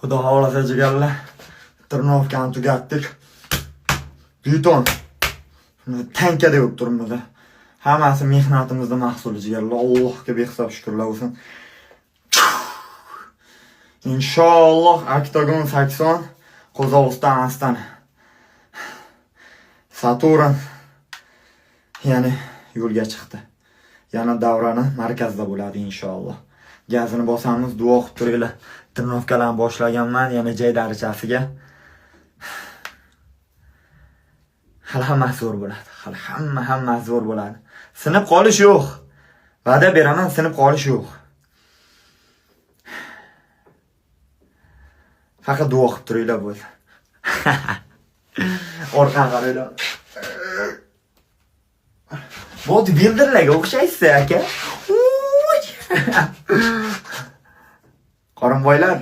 Xudo xohlasa jigarlar. Trnovkani tugatdik. Beton. Tankada bo'lib turibmiz. Hammasi mehnatimizning mahsuli jigarlar. Allohga behisob shukrlar bo'lsin. Inshaalloh Octagon 80 Qozog'iston Astana. Saturn ya'ni yo'lga chiqdi. Yana davrani markazda bo'ladi inshaalloh. Gazini bosamiz, duo qilib turinglar. Trnovkalarni boshlaganman, yana joy darajasiga. Hali hammasi zo'r bo'ladi. Hali hammasi zo'r bo'ladi. Sinib qolish yo'q. Va'da beraman, sinib qolish yo'q. Faqat duo qilib turinglar bo'lsa. Orqaga qaranglar. Bodybuilderlarga o'xshaysiz aka. Qorinboylar.